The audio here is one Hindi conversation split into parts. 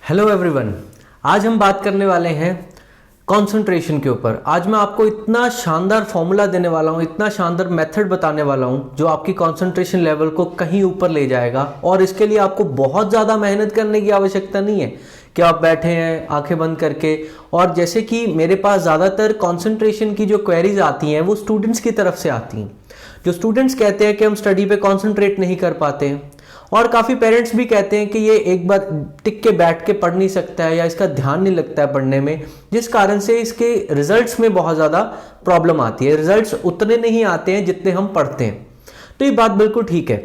Hello everyone. आज हम बात करने वाले हैं कंसंट्रेशन के ऊपर। आज मैं आपको इतना शानदार फॉर्मूला देने वाला हूँ, इतना शानदार मेथड बताने वाला हूँ जो आपकी कंसंट्रेशन लेवल को कहीं ऊपर ले जाएगा। और इसके लिए आपको बहुत ज़्यादा मेहनत करने की आवश्यकता नहीं है कि आप बैठे हैं आंखें बंद करके। और जैसे कि मेरे पास ज़्यादातर कंसंट्रेशन की जो क्वेरीज आती हैं वो स्टूडेंट्स की तरफ से आती हैं। जो स्टूडेंट्स कहते हैं कि हम स्टडी पे कंसंट्रेट नहीं कर पाते हैं, और काफ़ी पेरेंट्स भी कहते हैं कि ये एक बार टिक के बैठ के पढ़ नहीं सकता है या इसका ध्यान नहीं लगता है पढ़ने में, जिस कारण से इसके रिजल्ट्स में बहुत ज़्यादा प्रॉब्लम आती है। रिजल्ट्स उतने नहीं आते हैं जितने हम पढ़ते हैं। तो ये बात बिल्कुल ठीक है।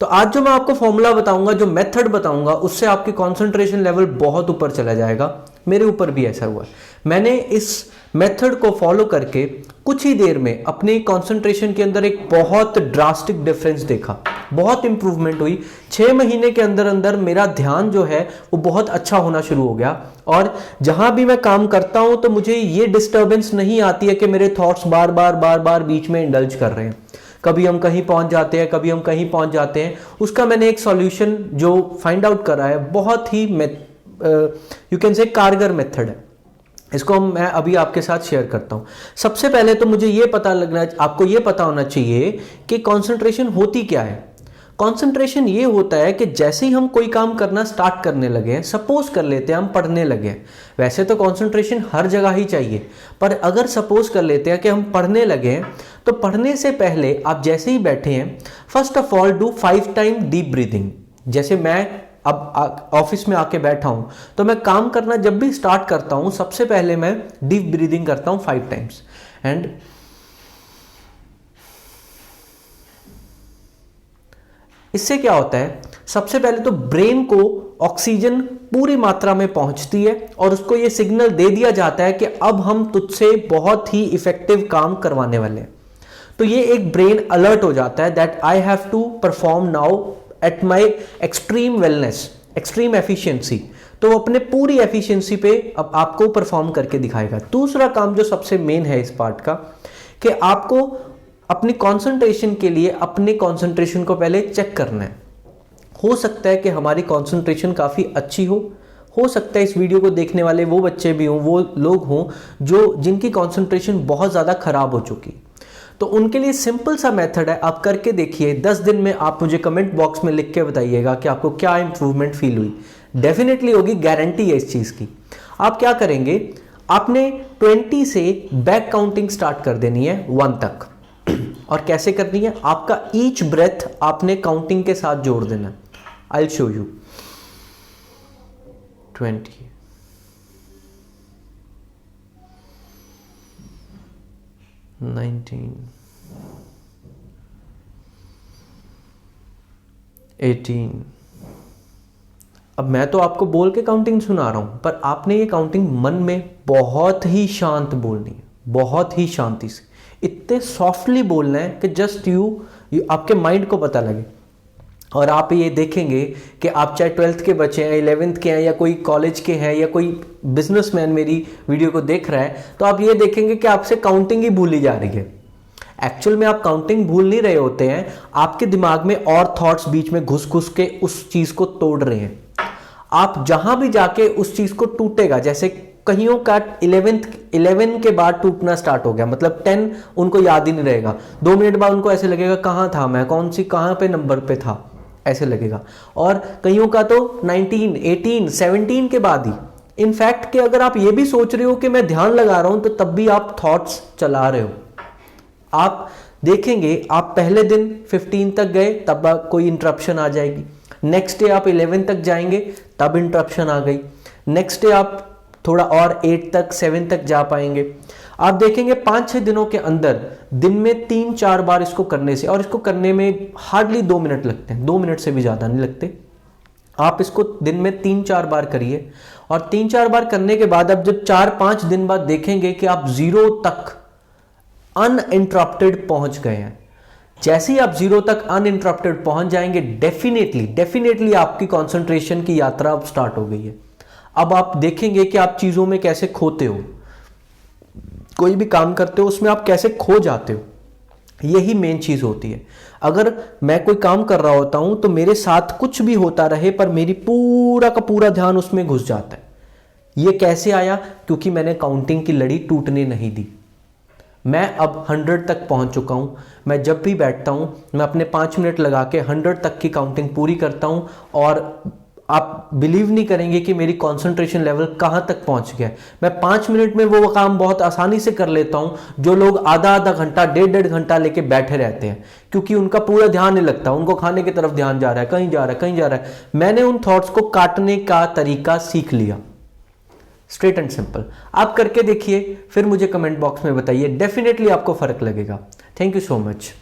तो आज जो मैं आपको फॉर्मूला बताऊंगा, जो मेथड बताऊंगा, उससे आपकी कंसंट्रेशन लेवल बहुत ऊपर चला जाएगा। मेरे ऊपर भी ऐसा हुआ है। मैंने इस मेथड को फॉलो करके कुछ ही देर में अपनी कंसंट्रेशन के अंदर एक बहुत ड्रास्टिक डिफरेंस देखा, बहुत इंप्रूवमेंट हुई। 6 महीने के अंदर अंदर मेरा ध्यान जो है वो बहुत अच्छा होना शुरू हो गया। और जहां भी मैं काम करता हूं तो मुझे ये डिस्टर्बेंस नहीं आती है कि मेरे थॉट्स बार बार बीच में इंडल्ज कर रहे हैं। कभी हम कहीं पहुंच जाते हैं, कभी हम कहीं पहुंच जाते हैं। उसका मैंने एक सॉल्यूशन जो फाइंड आउट करा है, बहुत ही यू कैन से कारगर मेथड है। इसको मैं अभी आपके साथ शेयर करता हूं। सबसे पहले तो मुझे ये पता लगना, आपको ये पता होना चाहिए कि कंसंट्रेशन होती क्या है। कंसंट्रेशन ये होता है कि जैसे ही हम कोई काम करना स्टार्ट करने लगे हैं, सपोज कर लेते हैं हम पढ़ने लगे हैं। वैसे तो कंसंट्रेशन हर जगह ही चाहिए, पर अगर सपोज कर लेते हैं कि हम पढ़ने लगे हैं, तो पढ़ने से पहले आप जैसे ही बैठे हैं, first of all do 5 time deep breathing. जैसे मैं अब ऑफिस में आके बैठा हूं, तो मैं काम करना जब भी स्टार्ट करता हूं, सबसे पहले मैं डीप ब्रीदिंग करता हूं 5 टाइम्स। एंड इससे क्या होता है, सबसे पहले तो ब्रेन को ऑक्सीजन पूरी मात्रा में पहुंचती है और उसको ये सिग्नल दे दिया जाता है कि अब हम तुझसे बहुत ही इफेक्टिव काम करवाने वाले हैं। तो ये एक ब्रेन अलर्ट हो जाता है that I have to perform now at my extreme wellness, extreme efficiency. तो वो अपने पूरी एफिशिएंसी पे अब आपको परफॉर्म करके दिखाएगा। दूसरा काम जो सबसे मेन है इस पार्ट का, कि आपको अपनी कंसंट्रेशन के लिए अपने कंसंट्रेशन को पहले चेक करना है। हो सकता है कि हमारी कंसंट्रेशन काफ़ी अच्छी हो सकता है इस वीडियो को देखने वाले वो बच्चे भी हों, वो लोग हों जिनकी कंसंट्रेशन बहुत ज़्यादा खराब हो चुकी। तो उनके लिए सिंपल सा मेथड है, आप करके देखिए। 10 दिन में आप मुझे कमेंट बॉक्स में लिख के बताइएगा कि आपको क्या इंप्रूवमेंट फील हुई। डेफिनेटली होगी, गारंटी है इस चीज़ की। आप क्या करेंगे, आपने 20 से बैक काउंटिंग स्टार्ट कर देनी है 1 तक। और कैसे करनी है, आपका ईच ब्रेथ आपने काउंटिंग के साथ जोड़ देना। I will show you. 20, 19, 18। अब मैं तो आपको बोल के काउंटिंग सुना रहा हूं, पर आपने ये काउंटिंग मन में बहुत ही शांत बोलनी है, बहुत ही शांति से, इतने सॉफ्टली बोलना है कि जस्ट आपके माइंड को पता लगे। और आप ये देखेंगे कि आप चाहे 12th के बच्चे हैं, 11th के हैं, या कोई कॉलेज के हैं, या कोई बिजनेसमैन मेरी वीडियो को देख रहा है, तो आप ये देखेंगे कि आपसे काउंटिंग ही भूली जा रही है। एक्चुअल में आप काउंटिंग भूल नहीं रहे होते हैं, आपके दिमाग में और थॉट्स बीच में घुस घुस के उस चीज को तोड़ रहे हैं। आप जहां भी जाके उस चीज को टूटेगा, जैसे कईयों का 11 के बाद टूटना स्टार्ट हो गया, मतलब 10 उनको याद ही नहीं रहेगा। 2 मिनट बाद उनको ऐसे लगेगा कहां था मैं, कहां पे नंबर पे था, ऐसे लगेगा। और कईयों का तो 19, 18, 17 के बाद ही। इनफैक्ट कि अगर आप ये भी सोच रहे हो कि मैं ध्यान लगा रहा हूं, तो तब भी आप थॉट्स चला रहे हो। आप देखेंगे, आप पहले दिन 15 तक गए, तब कोई इंटरप्शन आ जाएगी। नेक्स्ट डे आप 11 तक जाएंगे, तब इंटरप्शन आ गई। नेक्स्ट डे आप थोड़ा और 8 तक 7 तक जा पाएंगे। आप देखेंगे 5-6 दिनों के अंदर दिन में 3-4 बार इसको करने से, और इसको करने में हार्डली 2 मिनट लगते हैं, 2 मिनट से भी ज़्यादा नहीं लगते। आप इसको दिन में 3-4 बार करिए, और 3-4 बार करने के बाद अब जब 4-5 दिन बाद देखेंगे कि आप 0 तक अनइंटरप्टेड पहुंच गए हैं। जैसे ही आप 0 तक अनइंटरप्टेड पहुंच जाएंगे, डेफिनेटली आपकी कंसंट्रेशन की यात्रा अब स्टार्ट हो गई है। अब आप देखेंगे कि आप चीजों में कैसे खोते हो, कोई भी काम करते हो उसमें आप कैसे खो जाते हो। यही मेन चीज होती है। अगर मैं कोई काम कर रहा होता हूं तो मेरे साथ कुछ भी होता रहे पर मेरी पूरा का पूरा ध्यान उसमें घुस जाता है। ये कैसे आया? क्योंकि मैंने काउंटिंग की लड़ी टूटने नहीं दी। मैं अब 100 तक पहुंच चुका हूं। मैं जब भी बैठता हूं मैं अपने 5 मिनट लगा के 100 तक की काउंटिंग पूरी करता हूं, और आप बिलीव नहीं करेंगे कि मेरी कंसंट्रेशन लेवल कहां तक पहुंच गया। मैं 5 मिनट में वो काम बहुत आसानी से कर लेता हूं जो लोग आधा आधा घंटा, डेढ़ डेढ़ घंटा लेके बैठे रहते हैं, क्योंकि उनका पूरा ध्यान नहीं लगता, उनको खाने की तरफ ध्यान जा रहा है, कहीं जा रहा है, कहीं जा रहा है। मैंने उन थॉट्स को काटने का तरीका सीख लिया। Straight and simple. आप करके देखिए, फिर मुझे कमेंट बॉक्स में बताइए, डेफिनेटली आपको फर्क लगेगा। Thank you so much.